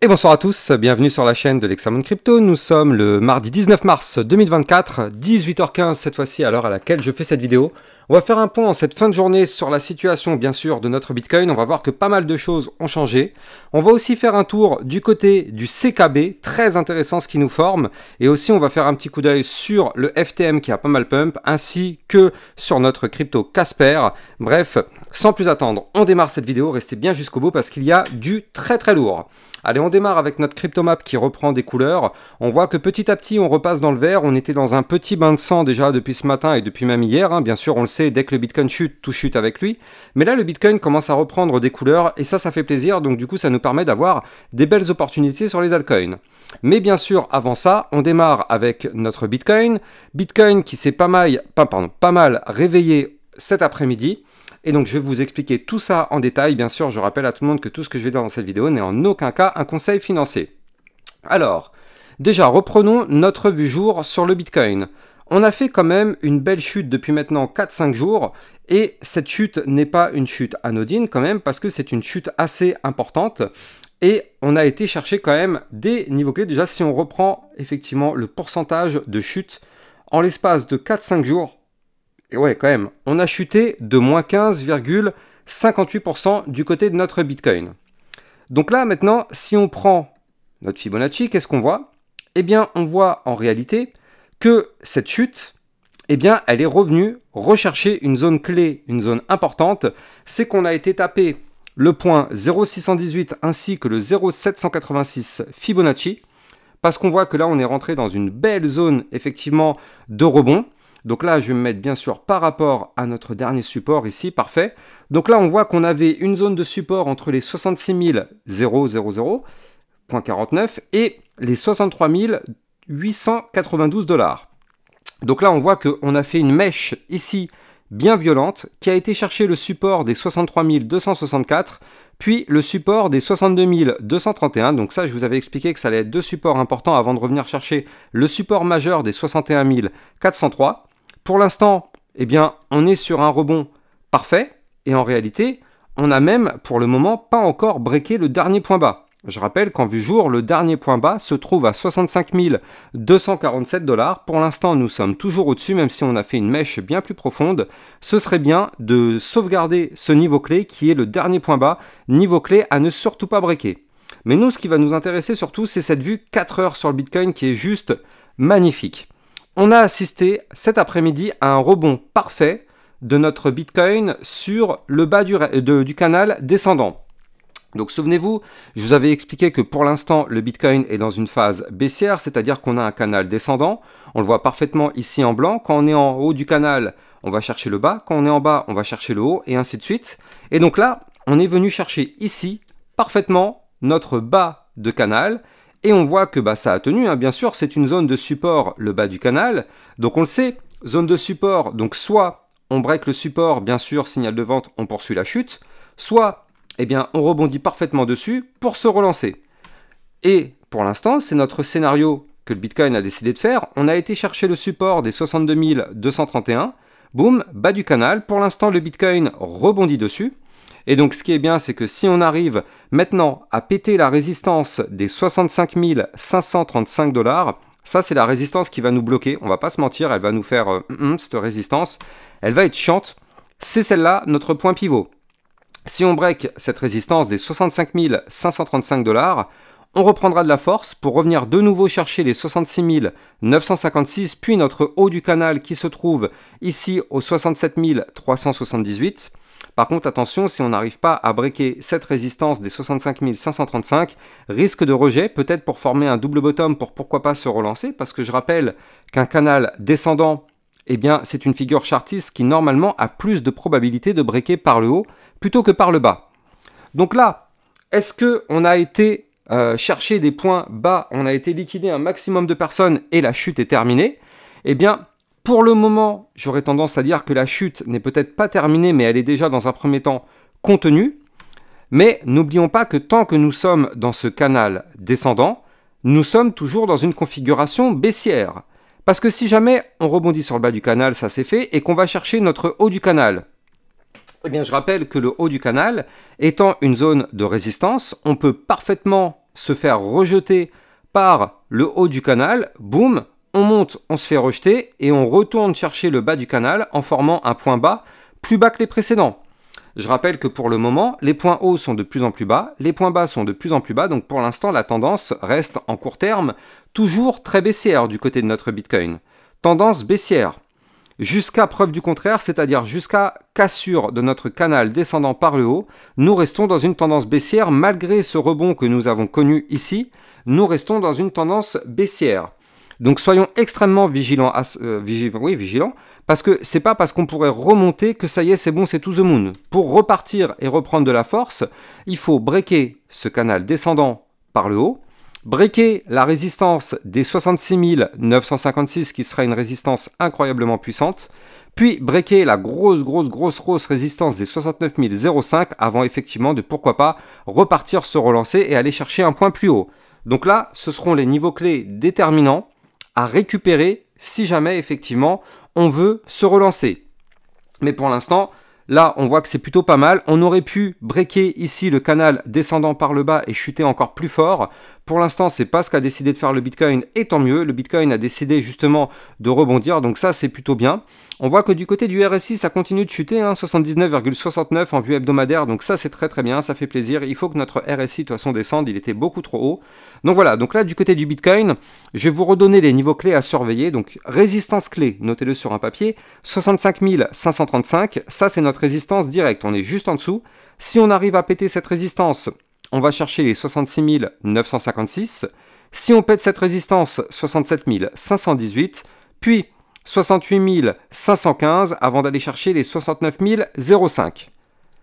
Et bonsoir à tous, bienvenue sur la chaîne de l'Hexamone Crypto. Nous sommes le mardi 19 mars 2024, 18h15 cette fois-ci à l'heure à laquelle je fais cette vidéo. On va faire un point en cette fin de journée sur la situation bien sûr de notre Bitcoin. On va voir que pas mal de choses ont changé. On va aussi faire un tour du côté du CKB, très intéressant ce qui nous forme. Et aussi on va faire un petit coup d'œil sur le FTM qui a pas mal pump, ainsi que sur notre crypto Casper. Bref, sans plus attendre, on démarre cette vidéo. Restez bien jusqu'au bout parce qu'il y a du très lourd. Allez, on démarre avec notre cryptomap qui reprend des couleurs. On voit que petit à petit, on repasse dans le vert. On était dans un petit bain de sang déjà depuis ce matin et depuis même hier. Bien sûr, on le sait, dès que le Bitcoin chute, tout chute avec lui. Mais là, le Bitcoin commence à reprendre des couleurs et ça fait plaisir. Donc du coup, ça nous permet d'avoir des belles opportunités sur les altcoins. Mais bien sûr, avant ça, on démarre avec notre Bitcoin. Bitcoin qui s'est pas mal réveillé cet après-midi. Et donc je vais vous expliquer tout ça en détail. Bien sûr, je rappelle à tout le monde que tout ce que je vais dire dans cette vidéo n'est en aucun cas un conseil financier. Alors, déjà, reprenons notre vue jour sur le Bitcoin. On a fait quand même une belle chute depuis maintenant 4-5 jours. Et cette chute n'est pas une chute anodine quand même, parce que c'est une chute assez importante. Et on a été chercher quand même des niveaux clés. Déjà, si on reprend effectivement le pourcentage de chute en l'espace de 4-5 jours, et ouais, quand même, on a chuté de moins 15,58% du côté de notre Bitcoin. Donc là, maintenant, si on prend notre Fibonacci, qu'est-ce qu'on voit? Eh bien, on voit en réalité que cette chute, eh bien, elle est revenue rechercher une zone clé, une zone importante. C'est qu'on a été tapé le point 0,618 ainsi que le 0,786 Fibonacci, parce qu'on voit que là, on est rentré dans une belle zone, effectivement, de rebond. Donc là, je vais me mettre bien sûr par rapport à notre dernier support ici, parfait. Donc là, on voit qu'on avait une zone de support entre les 66 000,49 et les 63 892 $. Donc là, on voit qu'on a fait une mèche ici bien violente qui a été chercher le support des 63 264, puis le support des 62 231. Donc ça, je vous avais expliqué que ça allait être deux supports importants avant de revenir chercher le support majeur des 61 403. Pour l'instant, eh bien, on est sur un rebond parfait et en réalité, on n'a même pour le moment pas encore breaké le dernier point bas. Je rappelle qu'en vue jour, le dernier point bas se trouve à 65 247 $. Pour l'instant, nous sommes toujours au-dessus, même si on a fait une mèche bien plus profonde. Ce serait bien de sauvegarder ce niveau clé qui est le dernier point bas, niveau clé à ne surtout pas breaker. Mais nous, ce qui va nous intéresser surtout, c'est cette vue 4 heures sur le Bitcoin qui est juste magnifique. On a assisté cet après-midi à un rebond parfait de notre Bitcoin sur le bas du canal descendant. Donc souvenez-vous, je vous avais expliqué que pour l'instant, le Bitcoin est dans une phase baissière, c'est-à-dire qu'on a un canal descendant. On le voit parfaitement ici en blanc. Quand on est en haut du canal, on va chercher le bas. Quand on est en bas, on va chercher le haut, et ainsi de suite. Et donc là, on est venu chercher ici, parfaitement, notre bas de canal. Et on voit que ça a tenu, bien sûr, c'est une zone de support, le bas du canal. Donc on le sait, zone de support, donc soit on break le support, bien sûr, signal de vente, on poursuit la chute, soit eh bien, on rebondit parfaitement dessus pour se relancer. Et pour l'instant, c'est notre scénario que le Bitcoin a décidé de faire. On a été chercher le support des 62 231, boum, bas du canal. Pour l'instant, le Bitcoin rebondit dessus. Et donc ce qui est bien, c'est que si on arrive maintenant à péter la résistance des 65 535 $, ça c'est la résistance qui va nous bloquer, on va pas se mentir, elle va nous faire cette résistance, elle va être chiante, c'est celle-là notre point pivot. Si on break cette résistance des 65 535 $, on reprendra de la force pour revenir de nouveau chercher les 66 956, puis notre haut du canal qui se trouve ici aux 67 378. Par contre, attention, si on n'arrive pas à breaker cette résistance des 65 535, risque de rejet, peut-être pour former un double bottom pour pourquoi pas se relancer, parce que je rappelle qu'un canal descendant, eh bien, c'est une figure chartiste qui normalement a plus de probabilité de breaker par le haut plutôt que par le bas. Donc là, est-ce qu'on a été chercher des points bas, on a été liquider un maximum de personnes et la chute est terminée? Eh bien, pour le moment, j'aurais tendance à dire que la chute n'est peut-être pas terminée, mais elle est déjà dans un premier temps contenue. Mais n'oublions pas que tant que nous sommes dans ce canal descendant, nous sommes toujours dans une configuration baissière. Parce que si jamais on rebondit sur le bas du canal, ça c'est fait, et qu'on va chercher notre haut du canal, eh bien, je rappelle que le haut du canal étant une zone de résistance, on peut parfaitement se faire rejeter par le haut du canal, boum, on monte, on se fait rejeter et on retourne chercher le bas du canal en formant un point bas plus bas que les précédents. Je rappelle que pour le moment, les points hauts sont de plus en plus bas, les points bas sont de plus en plus bas, donc pour l'instant, la tendance reste en court terme toujours très baissière du côté de notre Bitcoin. Tendance baissière. Jusqu'à preuve du contraire, c'est-à-dire jusqu'à cassure de notre canal descendant par le haut, nous restons dans une tendance baissière malgré ce rebond que nous avons connu ici, nous restons dans une tendance baissière. Donc soyons extrêmement vigilants, vigilants, parce que c'est pas parce qu'on pourrait remonter que ça y est, c'est bon, c'est to the moon. Pour repartir et reprendre de la force, il faut breaker ce canal descendant par le haut, breaker la résistance des 66 956 qui sera une résistance incroyablement puissante, puis breaker la grosse résistance des 69 005 avant effectivement de pourquoi pas repartir, se relancer et aller chercher un point plus haut. Donc là, ce seront les niveaux clés déterminants à récupérer si jamais effectivement on veut se relancer. Mais pour l'instant, là on voit que c'est plutôt pas mal. On aurait pu breaker ici le canal descendant par le bas et chuter encore plus fort. Pour l'instant, c'est pas ce qu'a décidé de faire le Bitcoin et tant mieux. Le Bitcoin a décidé justement de rebondir, donc ça c'est plutôt bien. On voit que du côté du RSI, ça continue de chuter, 79,69 en vue hebdomadaire, donc ça c'est très bien, ça fait plaisir. Il faut que notre RSI de toute façon descende, il était beaucoup trop haut. Donc voilà, donc là du côté du Bitcoin, je vais vous redonner les niveaux clés à surveiller. Donc résistance clé, notez-le sur un papier, 65 535, ça c'est notre résistance directe, on est juste en dessous. Si on arrive à péter cette résistance, on va chercher les 66 956. Si on pète cette résistance, 67 518, puis 68 515 avant d'aller chercher les 69 005.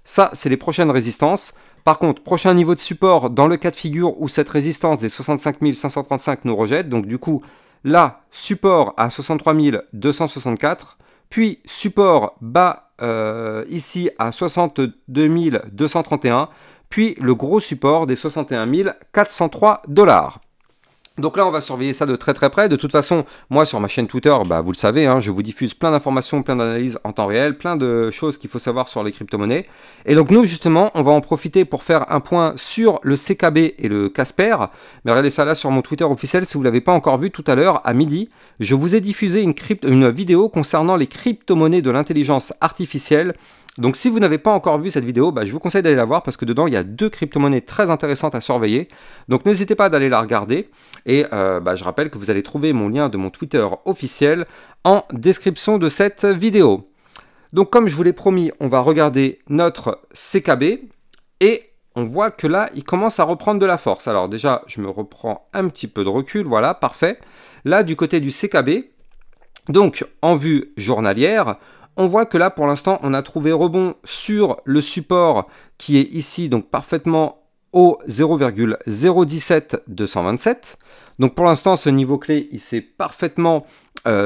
Ça, c'est les prochaines résistances. Par contre, prochain niveau de support dans le cas de figure où cette résistance des 65 535 nous rejette. Donc du coup, là, support à 63 264, puis support bas ici à 62 231, puis le gros support des 61 403 $. Donc là, on va surveiller ça de très près. De toute façon, moi, sur ma chaîne Twitter, vous le savez, je vous diffuse plein d'informations, plein d'analyses en temps réel, plein de choses qu'il faut savoir sur les crypto-monnaies. Et donc nous, justement, on va en profiter pour faire un point sur le CKB et le Casper. Mais regardez ça là sur mon Twitter officiel, si vous ne l'avez pas encore vu tout à l'heure, à midi, je vous ai diffusé une vidéo concernant les crypto-monnaies de l'intelligence artificielle. Donc si vous n'avez pas encore vu cette vidéo, je vous conseille d'aller la voir parce que dedans il y a deux crypto-monnaies très intéressantes à surveiller. Donc n'hésitez pas d'aller la regarder. Et je rappelle que vous allez trouver mon lien de mon Twitter officiel en description de cette vidéo. Donc comme je vous l'ai promis, on va regarder notre CKB et on voit que là il commence à reprendre de la force. Alors déjà je me reprends un petit peu de recul, voilà, parfait. Là du côté du CKB, donc en vue journalière, on voit que là, pour l'instant, on a trouvé rebond sur le support qui est ici, donc parfaitement au 0,017227. Donc pour l'instant, ce niveau clé, il s'est parfaitement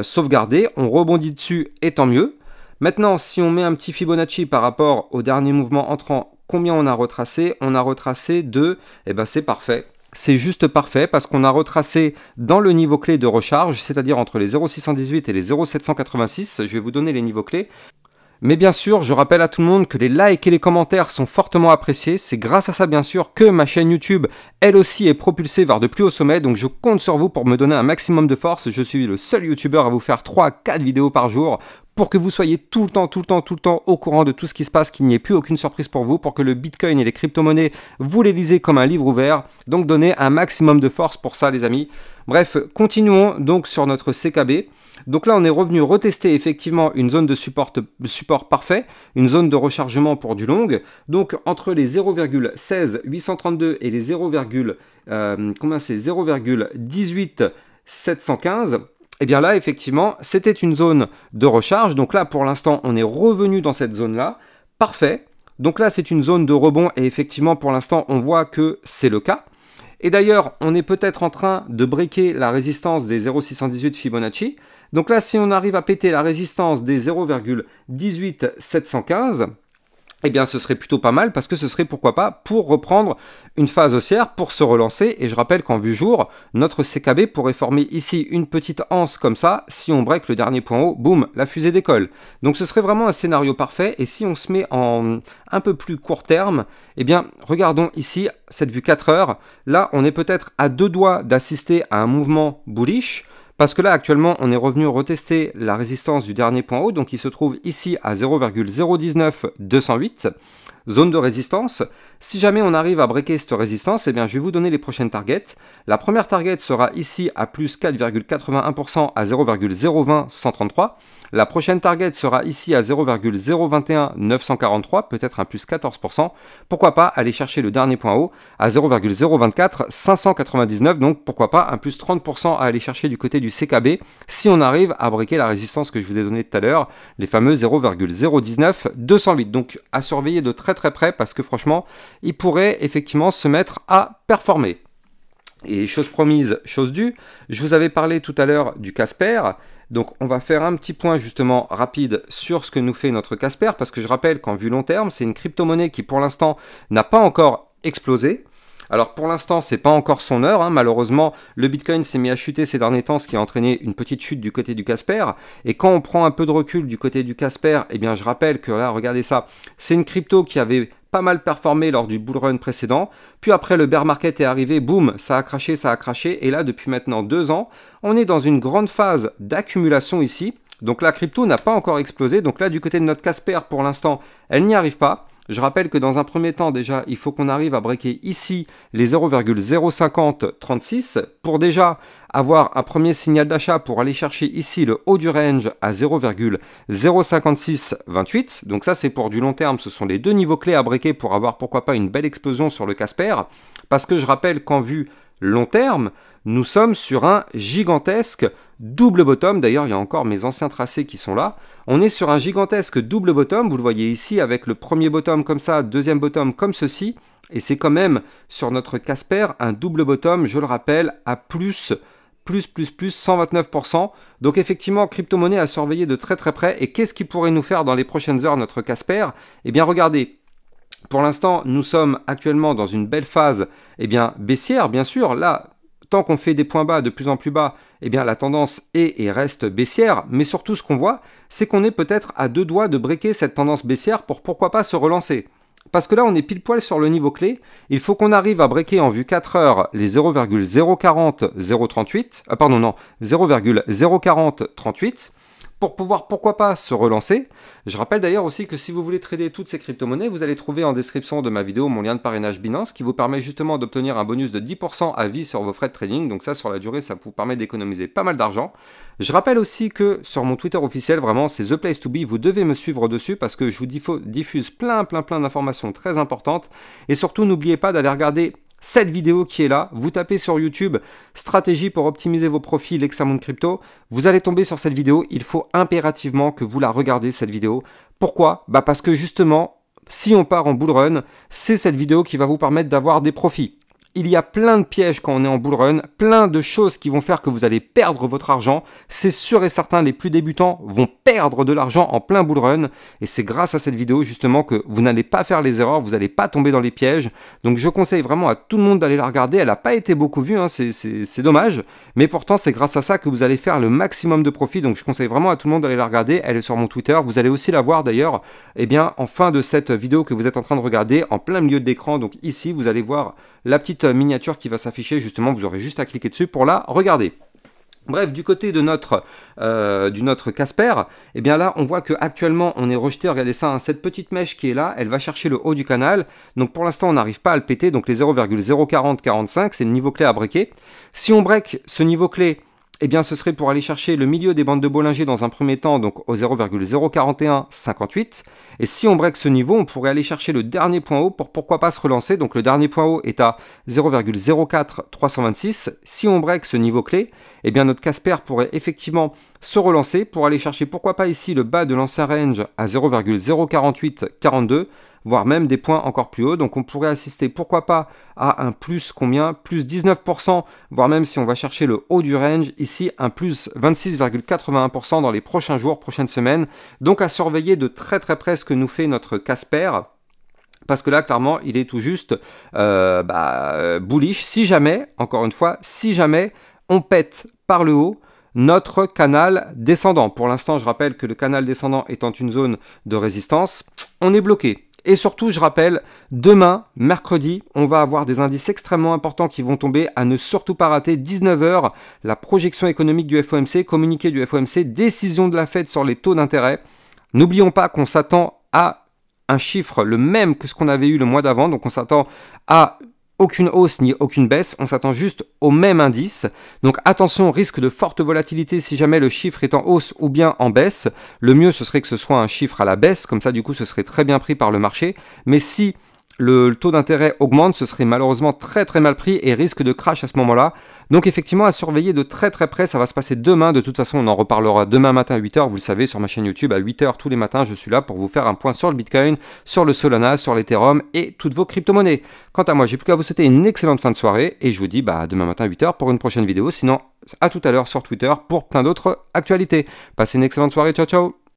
sauvegardé. On rebondit dessus et tant mieux. Maintenant, si on met un petit Fibonacci par rapport au dernier mouvement entrant, combien on a retracé? On a retracé 2, c'est parfait. C'est juste parfait parce qu'on a retracé dans le niveau clé de recharge, c'est-à-dire entre les 0,618 et les 0,786. Je vais vous donner les niveaux clés. Mais bien sûr, je rappelle à tout le monde que les likes et les commentaires sont fortement appréciés. C'est grâce à ça, bien sûr, que ma chaîne YouTube, elle aussi, est propulsée vers de plus hauts sommets. Donc je compte sur vous pour me donner un maximum de force. Je suis le seul YouTuber à vous faire 3-4 vidéos par jour pour que vous soyez tout le temps au courant de tout ce qui se passe, qu'il n'y ait plus aucune surprise pour vous, pour que le Bitcoin et les crypto-monnaies, vous les lisez comme un livre ouvert. Donc donnez un maximum de force pour ça, les amis. Bref, continuons donc sur notre CKB. Donc là, on est revenu retester effectivement une zone de support parfait, une zone de rechargement pour du long. Donc entre les 0,16832 et les 0,18715, et bien là, effectivement, c'était une zone de recharge. Donc là, pour l'instant, on est revenu dans cette zone-là. Parfait. Donc là, c'est une zone de rebond et effectivement, pour l'instant, on voit que c'est le cas. Et d'ailleurs, on est peut-être en train de breaker la résistance des 0,618 Fibonacci. Donc là, si on arrive à péter la résistance des 0,18715, eh bien ce serait plutôt pas mal parce que ce serait pourquoi pas pour reprendre une phase haussière pour se relancer. Et je rappelle qu'en vue jour, notre CKB pourrait former ici une petite anse comme ça. Si on break le dernier point haut, boum, la fusée décolle. Donc ce serait vraiment un scénario parfait. Et si on se met en un peu plus court terme, eh bien regardons ici cette vue 4 heures. Là, on est peut-être à deux doigts d'assister à un mouvement bullish. Parce que là, actuellement, on est revenu retester la résistance du dernier point haut, donc il se trouve ici à 0,019-208, zone de résistance. Si jamais on arrive à breaker cette résistance, eh bien, je vais vous donner les prochaines targets. La première target sera ici à plus 4,81% à 0,020-133. La prochaine target sera ici à 0,021-943, peut-être un plus 14%. Pourquoi pas aller chercher le dernier point haut à 0,024-599, donc pourquoi pas un plus 30% à aller chercher du côté du CKB si on arrive à breaker la résistance que je vous ai donnée tout à l'heure, les fameux 0,019-208. Donc à surveiller de très très près parce que franchement, il pourrait effectivement se mettre à performer. Et chose promise, chose due, je vous avais parlé tout à l'heure du Casper. Donc on va faire un petit point justement rapide sur ce que nous fait notre Casper, parce que je rappelle qu'en vue long terme, c'est une crypto-monnaie qui pour l'instant n'a pas encore explosé. Alors pour l'instant, c'est pas encore son heure, hein. Malheureusement, le Bitcoin s'est mis à chuter ces derniers temps, ce qui a entraîné une petite chute du côté du Casper. Et quand on prend un peu de recul du côté du Casper, eh bien je rappelle que là, regardez ça, c'est une crypto qui avait pas mal performé lors du bull run précédent, puis après le bear market est arrivé, boum, ça a craché, et là depuis maintenant 2 ans, on est dans une grande phase d'accumulation ici, donc la crypto n'a pas encore explosé, donc là du côté de notre Casper pour l'instant, elle n'y arrive pas. Je rappelle que dans un premier temps déjà, il faut qu'on arrive à breaker ici les 0,05036 pour déjà avoir un premier signal d'achat pour aller chercher ici le haut du range à 0,05628. Donc ça c'est pour du long terme, ce sont les deux niveaux clés à breaker pour avoir pourquoi pas une belle explosion sur le Casper. Parce que je rappelle qu'en vue long terme, nous sommes sur un gigantesque double bottom. D'ailleurs, il y a encore mes anciens tracés qui sont là. On est sur un gigantesque double bottom. Vous le voyez ici avec le premier bottom comme ça, deuxième bottom comme ceci. Et c'est quand même sur notre Casper un double bottom, je le rappelle, à plus 129%. Donc effectivement, crypto-monnaie à surveiller de très très près. Et qu'est-ce qui pourrait nous faire dans les prochaines heures notre Casper? Eh bien regardez. Pour l'instant, nous sommes actuellement dans une belle phase baissière, bien sûr. Là, tant qu'on fait des points bas de plus en plus bas, eh bien la tendance est et reste baissière. Mais surtout, ce qu'on voit, c'est qu'on est peut-être à deux doigts de breaker cette tendance baissière pour pourquoi pas se relancer. Parce que là, on est pile poil sur le niveau clé. Il faut qu'on arrive à breaker en vue 4 heures les 0,040-038 pour pouvoir, pourquoi pas, se relancer. Je rappelle d'ailleurs aussi que si vous voulez trader toutes ces crypto-monnaies, vous allez trouver en description de ma vidéo mon lien de parrainage Binance qui vous permet justement d'obtenir un bonus de 10% à vie sur vos frais de trading. Donc ça, sur la durée, ça vous permet d'économiser pas mal d'argent. Je rappelle aussi que sur mon Twitter officiel, vraiment, c'est The Place to Be. Vous devez me suivre dessus parce que je vous diffuse plein d'informations très importantes. Et surtout, n'oubliez pas d'aller regarder cette vidéo qui est là, vous tapez sur YouTube stratégie pour optimiser vos profits Lexamount Crypto, vous allez tomber sur cette vidéo, il faut impérativement que vous la regardez cette vidéo. Pourquoi? Parce que justement, si on part en bull run, c'est cette vidéo qui va vous permettre d'avoir des profits. Il y a plein de pièges quand on est en bull run, plein de choses qui vont faire que vous allez perdre votre argent. C'est sûr et certain, les plus débutants vont perdre de l'argent en plein bull run. Et c'est grâce à cette vidéo justement que vous n'allez pas faire les erreurs, vous n'allez pas tomber dans les pièges. Donc je conseille vraiment à tout le monde d'aller la regarder. Elle n'a pas été beaucoup vue, hein, c'est dommage. Mais pourtant, c'est grâce à ça que vous allez faire le maximum de profit. Donc je conseille vraiment à tout le monde d'aller la regarder. Elle est sur mon Twitter. Vous allez aussi la voir d'ailleurs en fin de cette vidéo que vous êtes en train de regarder, en plein milieu de l'écran. Donc ici, vous allez voir la petite miniature qui va s'afficher, justement, vous aurez juste à cliquer dessus pour la regarder. Bref, du côté de notre Casper, eh bien là, on voit qu'actuellement, on est rejeté, regardez ça, hein, cette petite mèche qui est là, elle va chercher le haut du canal. Donc pour l'instant, on n'arrive pas à le péter, donc les 0,04045, c'est le niveau clé à breaker. Si on break ce niveau clé, eh bien, ce serait pour aller chercher le milieu des bandes de Bollinger dans un premier temps, donc au 0,04158. Et si on break ce niveau, on pourrait aller chercher le dernier point haut pour pourquoi pas se relancer. Donc le dernier point haut est à 0,04326. Si on break ce niveau clé, eh bien notre Casper pourrait effectivement se relancer pour aller chercher pourquoi pas ici le bas de l'ancien range à 0,04842. voire même des points encore plus hauts. Donc on pourrait assister, pourquoi pas, à un plus combien? Plus 19%, voire même si on va chercher le haut du range, ici un plus 26,81% dans les prochains jours, prochaines semaines. Donc à surveiller de très très près ce que nous fait notre Casper. Parce que là, clairement, il est tout juste bullish. Si jamais, encore une fois, si jamais on pète par le haut notre canal descendant. Pour l'instant, je rappelle que le canal descendant étant une zone de résistance, on est bloqué. Et surtout, je rappelle, demain, mercredi, on va avoir des indices extrêmement importants qui vont tomber, à ne surtout pas rater. 19 h, la projection économique du FOMC, communiqué du FOMC, décision de la Fed sur les taux d'intérêt. N'oublions pas qu'on s'attend à un chiffre le même que ce qu'on avait eu le mois d'avant, donc on s'attend à aucune hausse ni aucune baisse, on s'attend juste au même indice. Donc attention, risque de forte volatilité si jamais le chiffre est en hausse ou bien en baisse. Le mieux, ce serait que ce soit un chiffre à la baisse, comme ça du coup ce serait très bien pris par le marché. Mais si le taux d'intérêt augmente, ce serait malheureusement très très mal pris et risque de crash à ce moment-là. Donc effectivement, à surveiller de très très près, ça va se passer demain. De toute façon, on en reparlera demain matin à 8 h. Vous le savez, sur ma chaîne YouTube, à 8 h tous les matins, je suis là pour vous faire un point sur le Bitcoin, sur le Solana, sur l'Ethereum et toutes vos crypto-monnaies. Quant à moi, j'ai plus qu'à vous souhaiter une excellente fin de soirée et je vous dis demain matin à 8 h pour une prochaine vidéo. Sinon, à tout à l'heure sur Twitter pour plein d'autres actualités. Passez une excellente soirée, ciao ciao.